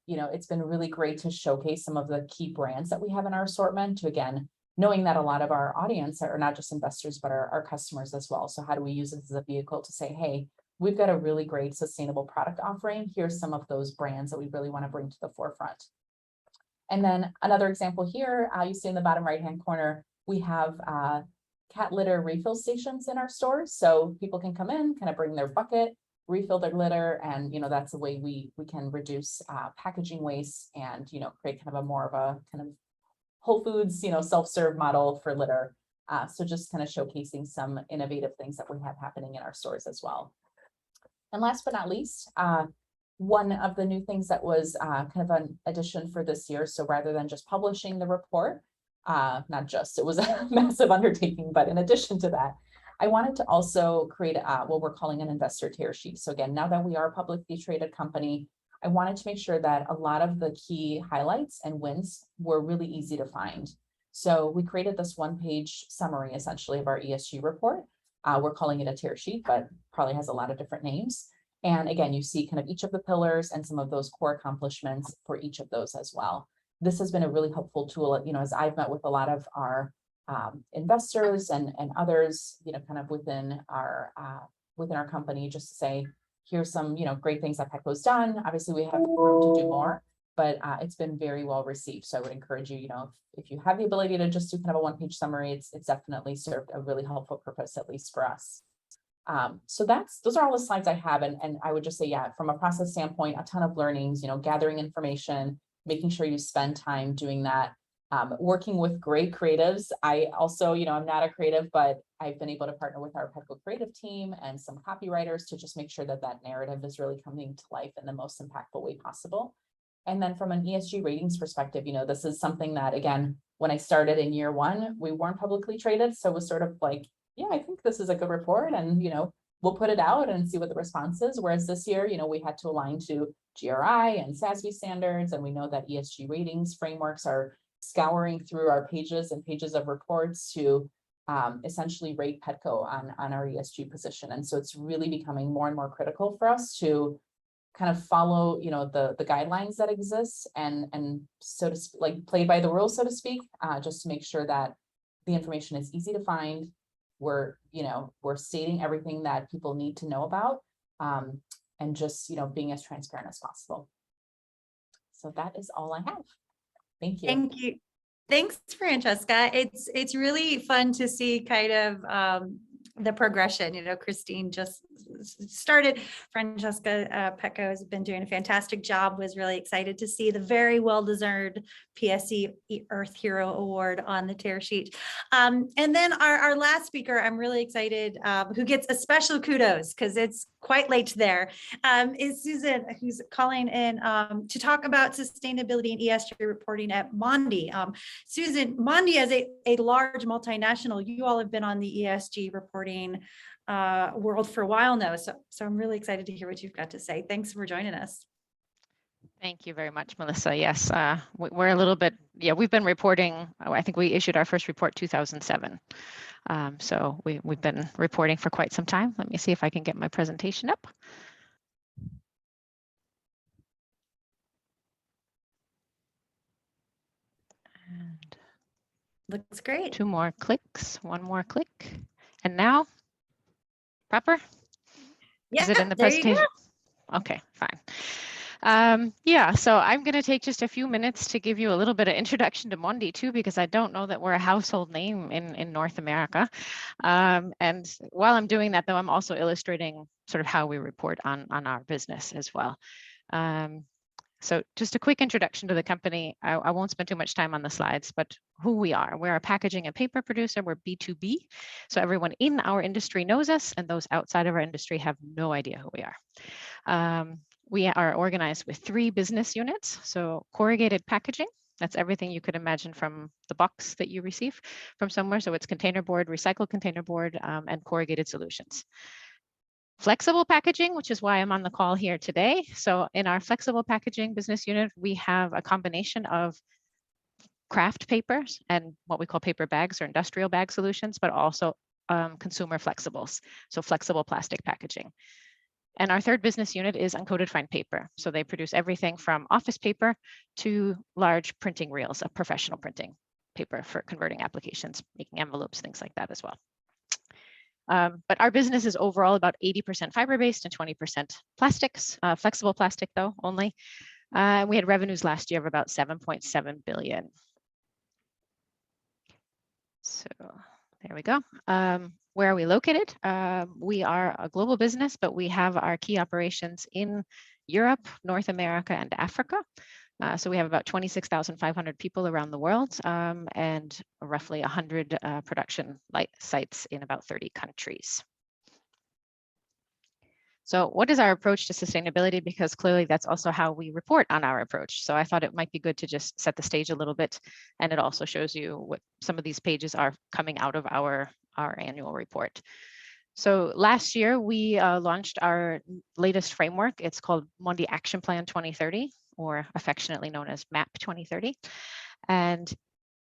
it's been really great to showcase some of the key brands that we have in our assortment to, again, knowing that a lot of our audience are not just investors, but our customers as well. So how do we use it as a vehicle to say, hey, we've got a really great sustainable product offering. Here's some of those brands that we really want to bring to the forefront. And then another example here, you see in the bottom right-hand corner, we have cat litter refill stations in our stores. So people can come in, kind of bring their bucket, refill their litter, and that's a way we can reduce packaging waste and create kind of a more of a kind of Whole Foods self-serve model for litter. So just kind of showcasing some innovative things that we have happening in our stores as well. And last but not least, one of the new things that was kind of an addition for this year. So rather than just publishing the report, it was a massive undertaking, but in addition to that, I wanted to also create what we're calling an investor tear sheet. So again, now that we are a publicly traded company, I wanted to make sure that a lot of the key highlights and wins were really easy to find. So we created this one-page summary, essentially, of our ESG report. We're calling it a tear sheet, but probably has a lot of different names. And again, you see kind of each of the pillars and some of those core accomplishments for each of those as well. This has been a really helpful tool, as I've met with a lot of our investors and others, kind of within our company, just to say, here's some, great things that Petco's done. Obviously, we have room to do more, but it's been very well received. So I would encourage you, if you have the ability to just do kind of a one-page summary, it's definitely served a really helpful purpose, at least for us. So those are all the slides I have. And I would just say, yeah, from a process standpoint, a ton of learnings, gathering information, making sure you spend time doing that, working with great creatives. I also, I'm not a creative, but I've been able to partner with our Petco creative team and some copywriters to just make sure that narrative is really coming to life in the most impactful way possible. And then from an ESG ratings perspective, this is something that, again, when I started in year one, we weren't publicly traded. So it was sort of like, yeah, I think this is a good report, and, we'll put it out and see what the response is. Whereas this year, we had to align to GRI and SASB standards. And we know that ESG ratings frameworks are scouring through our pages and pages of reports to essentially rate Petco on our ESG position. And so it's really becoming more and more critical for us to kind of follow, the guidelines that exist and so to like play by the rules, so to speak, just to make sure that the information is easy to find. We're stating everything that people need to know about, and just, being as transparent as possible. So that is all I have. Thank you. Thank you. Thanks, Francesca. It's really fun to see kind of the progression. Christine just started. Francesca Petco has been doing a fantastic job, was really excited to see the very well-deserved PSC Earth Hero Award on the tear sheet. And then our last speaker, I'm really excited, who gets a special kudos because it's quite late there, is Susan, who's calling in to talk about sustainability and ESG reporting at Mondi. Susan, Mondi is a large multinational. You all have been on the ESG reporting world for a while now. So I'm really excited to hear what you've got to say. Thanks for joining us. Thank you very much, Melissa. Yes, we're a little bit, we've been reporting, I think we issued our first report 2007. So we've been reporting for quite some time. Let me see if I can get my presentation up. And looks great. 2 more clicks, 1 more click. And now, proper? Yeah, is it in the there you go. presentation? Okay, fine. So I'm going to take just a few minutes to give you a little bit of introduction to Mondi too, because I don't know that we're a household name in North America. And while I'm doing that, though, I'm also illustrating sort of how we report on our business as well. So just a quick introduction to the company. I won't spend too much time on the slides, but who we are. We're a packaging and paper producer. We're B2B. So everyone in our industry knows us, and those outside of our industry have no idea who we are. We are organized with 3 business units. So corrugated packaging, that's everything you could imagine from the box that you receive from somewhere. So it's container board, recycled container board, and corrugated solutions. Flexible packaging, which is why I'm on the call here today. So in our flexible packaging business unit, we have a combination of craft papers and what we call paper bags or industrial bag solutions, but also consumer flexibles, so flexible plastic packaging. And our 3rd business unit is uncoated fine paper. So they produce everything from office paper to large printing reels of professional printing paper for converting applications, making envelopes, things like that as well. But our business is overall about 80% fiber-based and 20% plastics, flexible plastic though only. We had revenues last year of about 7.7 billion. So there we go. Where are we located? We are a global business, but we have our key operations in Europe, North America, and Africa. So we have about 26,500 people around the world and roughly 100 production sites in about 30 countries. So what is our approach to sustainability? Because clearly that's also how we report on our approach. So I thought it might be good to just set the stage a little bit. And it also shows you what some of these pages are coming out of our annual report. So last year we launched our latest framework. It's called Mondi Action Plan 2030, or affectionately known as MAP 2030. And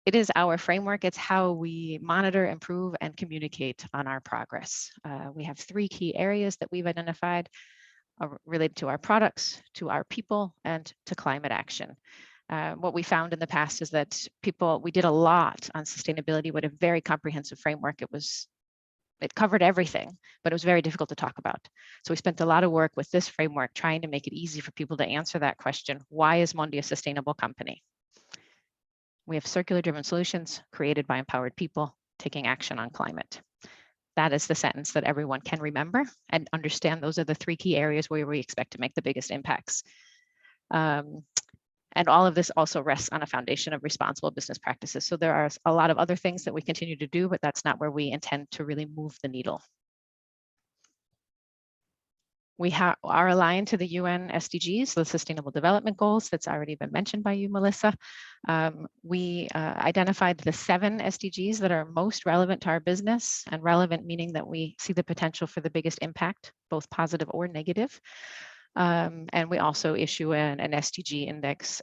it is our framework. It's how we monitor, improve, and communicate on our progress. We have 3 key areas that we've identified related to our products, to our people, and to climate action. What we found in the past is that we did a lot on sustainability with a very comprehensive framework. It covered everything, but it was very difficult to talk about. So we spent a lot of work with this framework trying to make it easy for people to answer that question. Why is Mondi a sustainable company? We have circular driven solutions created by empowered people taking action on climate. That is the sentence that everyone can remember and understand. Those are the 3 key areas where we expect to make the biggest impacts. And all of this also rests on a foundation of responsible business practices. So there are a lot of other things that we continue to do, but that's not where we intend to really move the needle. We are aligned to the UN SDGs, the Sustainable Development Goals, that's already been mentioned by you, Melissa. We identified the 7 SDGs that are most relevant to our business, and relevant meaning that we see the potential for the biggest impact, both positive or negative. And we also issue an SDG index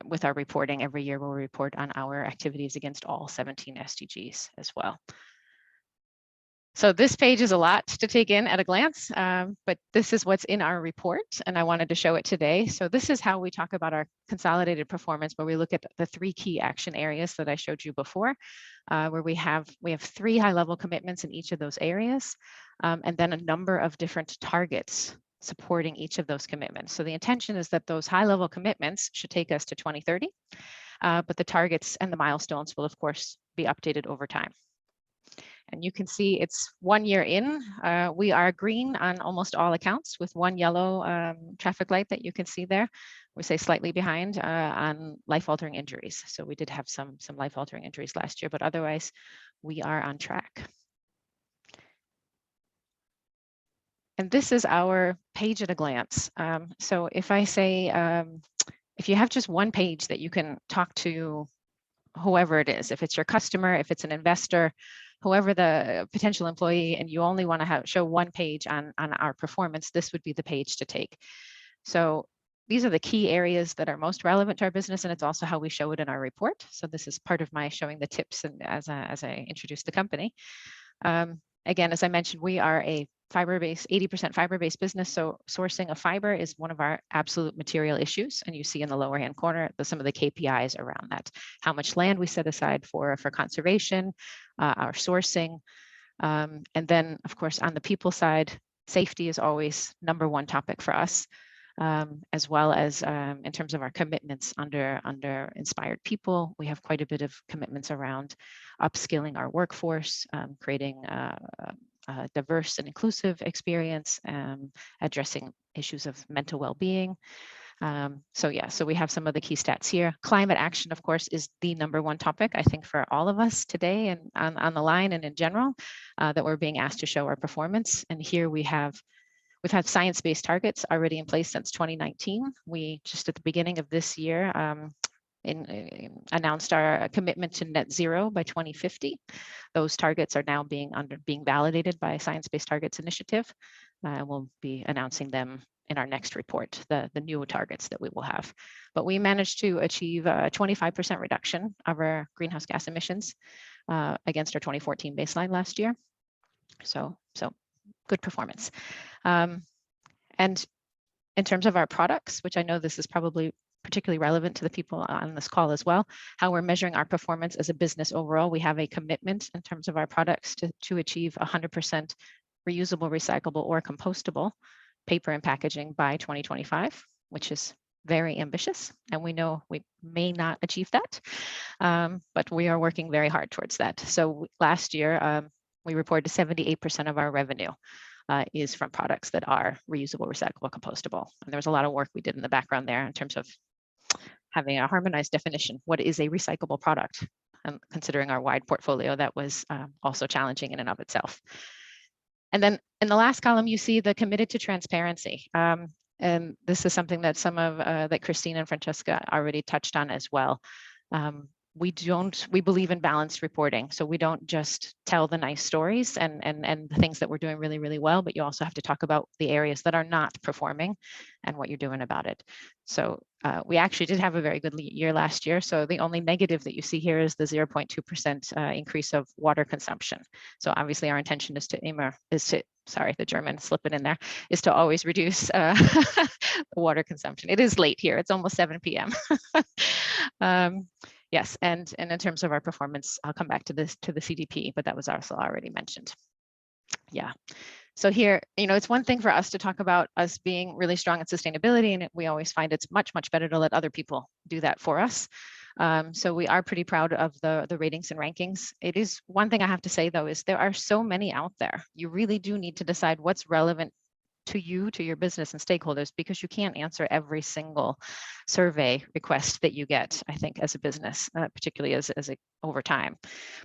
with our reporting every year. We'll report on our activities against all 17 SDGs as well. So this page is a lot to take in at a glance, but this is what's in our report, and I wanted to show it today. So this is how we talk about our consolidated performance, where we look at the 3 key action areas that I showed you before, where we have 3 high-level commitments in each of those areas, and then a number of different targets supporting each of those commitments. So the intention is that those high-level commitments should take us to 2030, but the targets and the milestones will, of course, be updated over time. And you can see it's 1 year in. We are green on almost all accounts with one yellow traffic light that you can see there. We say slightly behind on life-altering injuries. So we did have some life-altering injuries last year, but otherwise we are on track. And this is our page at a glance. So if I say, if you have just one page that you can talk to whoever it is, if it's your customer, if it's an investor, whoever the potential employee, and you only want to show one page on our performance, this would be the page to take. So these are the key areas that are most relevant to our business, and it's also how we show it in our report. So this is part of my showing the tips and as I introduce the company. Again, as I mentioned, we are a fiber-based, 80% fiber-based business. So sourcing of fiber is one of our absolute material issues. And you see in the lower hand corner, some of the KPIs around that, how much land we set aside for conservation, our sourcing. And then of course, on the people side, safety is always #1 topic for us, as well as in terms of our commitments under Inspired People. We have quite a bit of commitments around upskilling our workforce, creating a diverse and inclusive experience, addressing issues of mental well-being. So we have some of the key stats here. Climate action, of course, is the #1 topic, I think, for all of us today and on the line and in general, that we're being asked to show our performance. And here we've had science-based targets already in place since 2019. We just at the beginning of this year announced our commitment to net zero by 2050. Those targets are now being validated by Science-Based Targets Initiative. We'll be announcing them in our next report, the new targets that we will have. But we managed to achieve a 25% reduction of our greenhouse gas emissions against our 2014 baseline last year. So good performance. And in terms of our products, which I know this is probably particularly relevant to the people on this call as well, how we're measuring our performance as a business overall, we have a commitment in terms of our products to achieve 100% reusable, recyclable, or compostable paper and packaging by 2025, which is very ambitious. And we know we may not achieve that, but we are working very hard towards that. So last year, we reported 78% of our revenue is from products that are reusable, recyclable, compostable. And there was a lot of work we did in the background there in terms of having a harmonized definition. What is a recyclable product? And considering our wide portfolio, that was also challenging in and of itself. And then in the last column, you see the committed to transparency. And this is something that that Christine and Francesca already touched on as well. We believe in balanced reporting. So we don't just tell the nice stories and the things that we're doing really, really well, but you also have to talk about the areas that are not performing and what you're doing about it. So we actually did have a very good year last year. So the only negative that you see here is the 0.2% increase of water consumption. So obviously our intention is to, sorry, the German slipping in there, is to always reduce the water consumption. It is late here, it's almost 7 p.m. Yes, and in terms of our performance, I'll come back to the CDP, but that was also already mentioned. Yeah, so here, it's one thing for us to talk about us being really strong in sustainability, and we always find it's much, much better to let other people do that for us. So we are pretty proud of the ratings and rankings. It is one thing I have to say, though, is there are so many out there. You really do need to decide what's relevant to you, to your business and stakeholders, because you can't answer every single survey request that you get, I think, as a business, particularly as over time.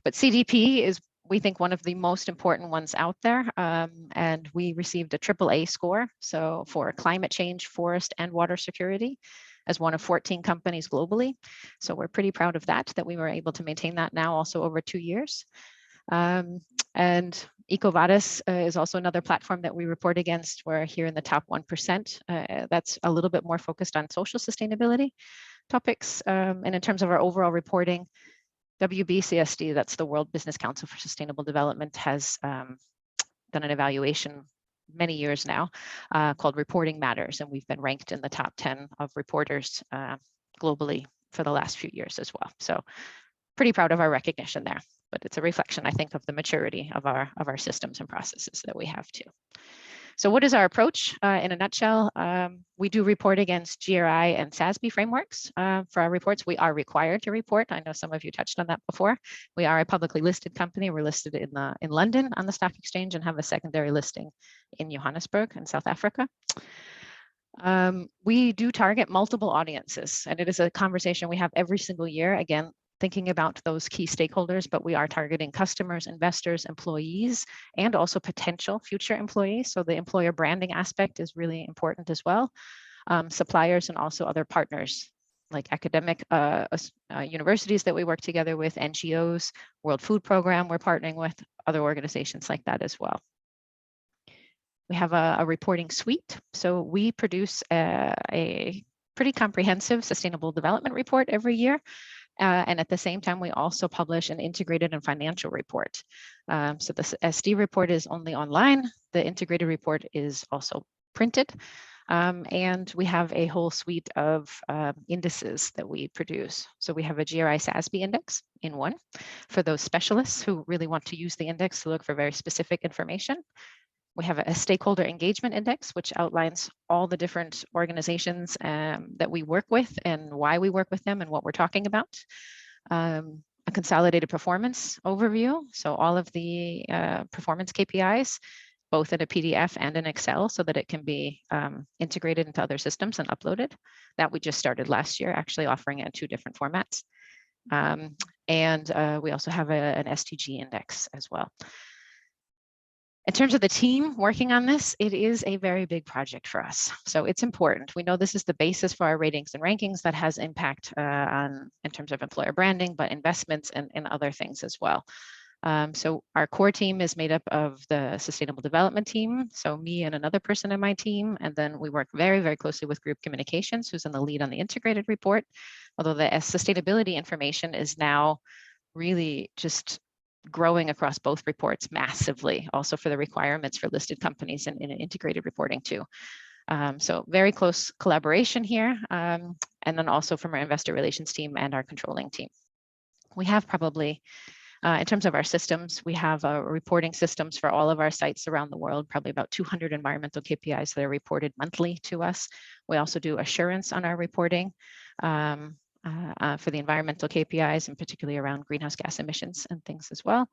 But CDP is, we think, one of the most important ones out there. And we received a AAA score. So for climate change, forest and water security, as one of 14 companies globally. So we're pretty proud of that we were able to maintain that now also over 2 years. And EcoVadis is also another platform that we report against. We're here in the top 1%. That's a little bit more focused on social sustainability topics. And in terms of our overall reporting, WBCSD, that's the World Business Council for Sustainable Development, has done an evaluation many years now called Reporting Matters. And we've been ranked in the top 10 of reporters globally for the last few years as well. So pretty proud of our recognition there. But it's a reflection, I think, of the maturity of our systems and processes that we have too. So what is our approach in a nutshell? We do report against GRI and SASB frameworks for our reports. We are required to report. I know some of you touched on that before. We are a publicly listed company. We're listed in London on the stock exchange and have a secondary listing in Johannesburg in South Africa. We do target multiple audiences, and it is a conversation we have every single year. Again, thinking about those key stakeholders, but we are targeting customers, investors, employees, and also potential future employees. So the employer branding aspect is really important as well. Suppliers and also other partners like academic universities that we work together with, NGOs, World Food Program we're partnering with, other organizations like that as well. We have a reporting suite. So we produce a pretty comprehensive sustainable development report every year. And at the same time, we also publish an integrated and financial report. So the SD report is only online. The integrated report is also printed. And we have a whole suite of indices that we produce. So we have a GRI SASB index in one for those specialists who really want to use the index to look for very specific information. We have a stakeholder engagement index, which outlines all the different organizations that we work with and why we work with them and what we're talking about. A consolidated performance overview. So all of the performance KPIs, both in a PDF and in Excel, so that it can be integrated into other systems and uploaded. That we just started last year, actually offering it in 2 different formats. And we also have an SDG index as well. In terms of the team working on this, it is a very big project for us. So it's important. We know this is the basis for our ratings and rankings that has impact in terms of employer branding, but investments and other things as well. So our core team is made up of the sustainable development team. So me and another person in my team. And then we work very, very closely with group communications, who's in the lead on the integrated report. Although the sustainability information is now really just growing across both reports massively, also for the requirements for listed companies and in integrated reporting too. So very close collaboration here. And then also from our investor relations team and our controlling team. We have probably, in terms of our systems, we have reporting systems for all of our sites around the world, probably about 200 environmental KPIs that are reported monthly to us. We also do assurance on our reporting. For the environmental KPIs, and particularly around greenhouse gas emissions and things as well.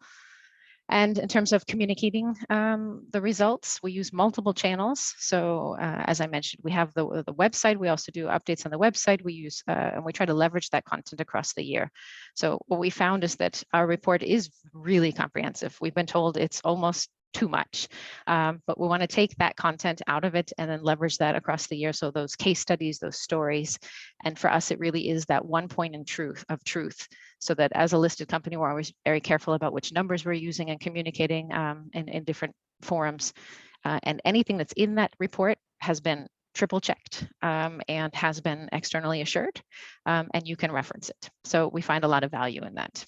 And in terms of communicating the results, we use multiple channels. So as I mentioned, we have the website. We also do updates on the website. We use, and we try to leverage that content across the year. So what we found is that our report is really comprehensive. We've been told it's almost too much, but we want to take that content out of it and then leverage that across the year. So those case studies, those stories, and for us, it really is that one point in truth, so that as a listed company, we're always very careful about which numbers we're using and communicating in different forums. And anything that's in that report has been triple checked and has been externally assured, and you can reference it. So we find a lot of value in that.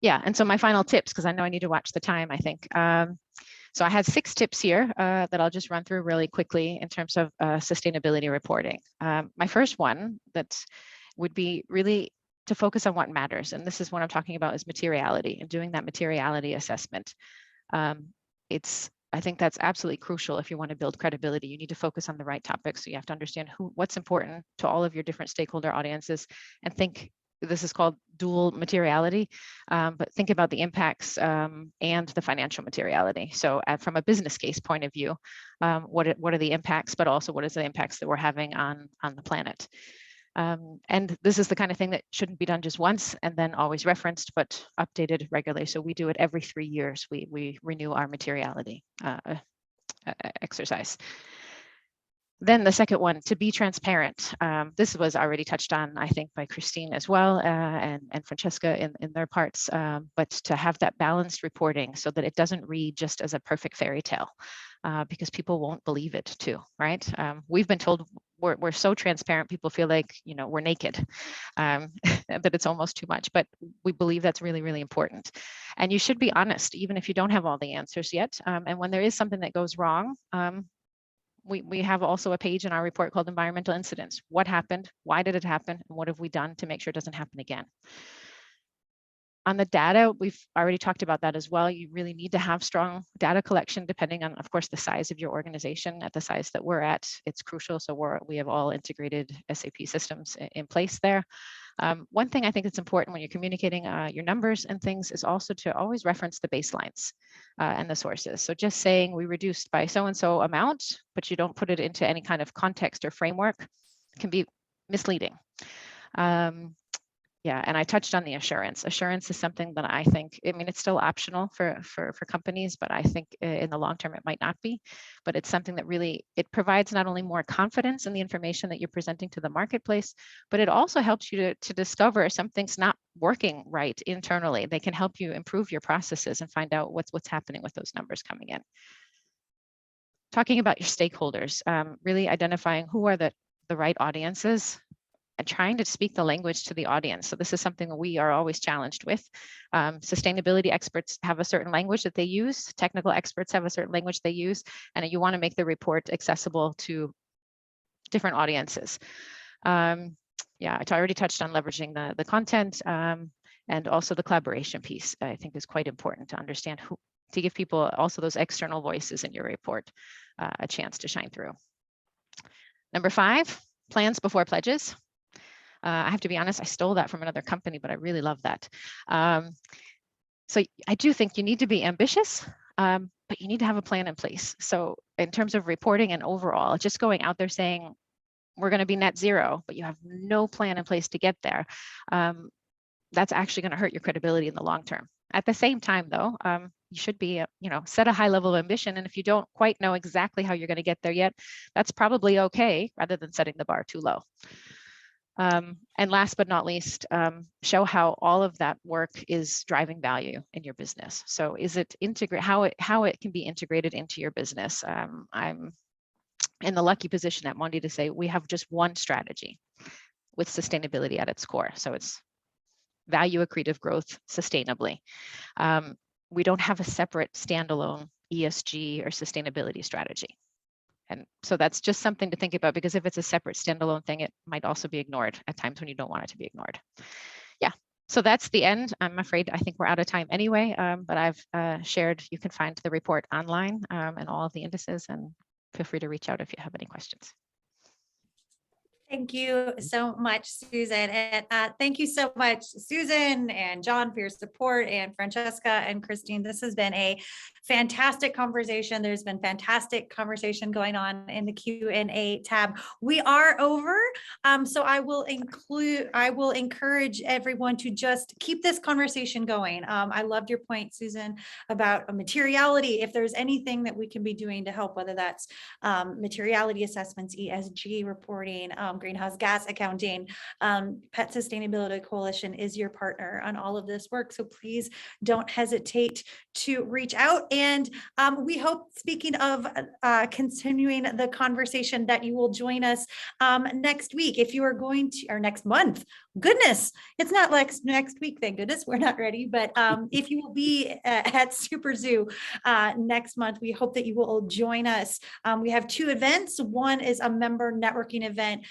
Yeah, and so my final tips, because I know I need to watch the time, I think. So I had 6 tips here that I'll just run through really quickly in terms of sustainability reporting. My first one that would be really to focus on what matters. And this is what I'm talking about is materiality and doing that materiality assessment. I think that's absolutely crucial if you want to build credibility. You need to focus on the right topics. So you have to understand what's important to all of your different stakeholder audiences and think. This is called dual materiality, but think about the impacts and the financial materiality. So from a business case point of view, what are the impacts, but also what is the impacts that we're having on the planet? And this is the kind of thing that shouldn't be done just once and then always referenced, but updated regularly. So we do it every 3 years. We renew our materiality exercise. Then the second one, to be transparent. This was already touched on, I think, by Christine as well, and Francesca in their parts, but to have that balanced reporting so that it doesn't read just as a perfect fairy tale, because people won't believe it too, right? We've been told we're so transparent, people feel like, we're naked, that it's almost too much, but we believe that's really, really important. And you should be honest, even if you don't have all the answers yet. And when there is something that goes wrong, we have also a page in our report called environmental incidents. What happened? Why did it happen? And what have we done to make sure it doesn't happen again? On the data, we've already talked about that as well. You really need to have strong data collection depending on, of course, the size of your organization. At the size that we're at, it's crucial. So we have all integrated SAP systems in place there. One thing I think it's important when you're communicating your numbers and things is also to always reference the baselines and the sources. So just saying we reduced by so-and-so amount, but you don't put it into any kind of context or framework can be misleading. Yeah, and I touched on the assurance. Assurance is something that I think, I mean, it's still optional for companies, but I think in the long term it might not be. But it's something that really, it provides not only more confidence in the information that you're presenting to the marketplace, but it also helps you to discover if something's not working right internally. They can help you improve your processes and find out what's happening with those numbers coming in. Talking about your stakeholders, really identifying who are the right audiences, and trying to speak the language to the audience. So this is something that we are always challenged with. Sustainability experts have a certain language that they use. Technical experts have a certain language they use, and you want to make the report accessible to different audiences. Yeah, I already touched on leveraging the content and also the collaboration piece. I think is quite important to understand to give people also those external voices in your report a chance to shine through. Number 5, plans before pledges. I have to be honest, I stole that from another company, but I really love that. So I do think you need to be ambitious, but you need to have a plan in place. So in terms of reporting and overall, just going out there saying, we're going to be net zero, but you have no plan in place to get there, that's actually going to hurt your credibility in the long term. At the same time, though, you should be, set a high level of ambition. And if you don't quite know exactly how you're going to get there yet, that's probably okay, rather than setting the bar too low. And last but not least, show how all of that work is driving value in your business. So is it how it can be integrated into your business? I'm in the lucky position at Mondi to say we have just one strategy with sustainability at its core. So it's value accretive growth sustainably. We don't have a separate standalone ESG or sustainability strategy. And so that's just something to think about, because if it's a separate standalone thing, it might also be ignored at times when you don't want it to be ignored. Yeah, so that's the end. I'm afraid I think we're out of time anyway, but I've shared, you can find the report online and all of the indices, and feel free to reach out if you have any questions. Thank you so much, Susan. And thank you so much, Susan and John, for your support, and Francesca and Christine. This has been a fantastic conversation. There's been fantastic conversation going on in the Q&A tab. We are over. So I will encourage everyone to just keep this conversation going. I loved your point, Susan, about materiality. If there's anything that we can be doing to help, whether that's materiality assessments, ESG reporting, greenhouse gas accounting, Pet Sustainability Coalition is your partner on all of this work. So please don't hesitate to reach out. And we hope, speaking of continuing the conversation, that you will join us next week. If you are going to, or next month, goodness, it's not like next week, thank goodness, we're not ready. But if you will be at Super Zoo next month, we hope that you will join us. We have 2 events. One is a member networking event,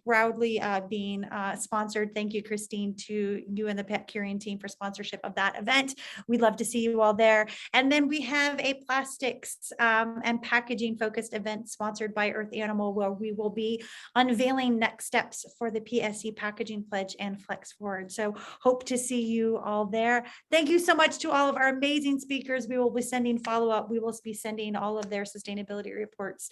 proudly being sponsored. Thank you, Christine, to you and the Petcurean team for sponsorship of that event. We'd love to see you all there. And then we have a plastics and packaging focused event sponsored by Earth Animal, where we will be unveiling next steps for the PSC packaging pledge and flex forward. So hope to see you all there. Thank you so much to all of our amazing speakers. We will be sending follow-up. We will be sending all of their sustainability reports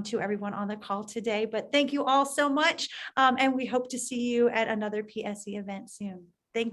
to everyone on the call today. But thank you all so much. And we hope to see you at another PSC event soon. Thank you.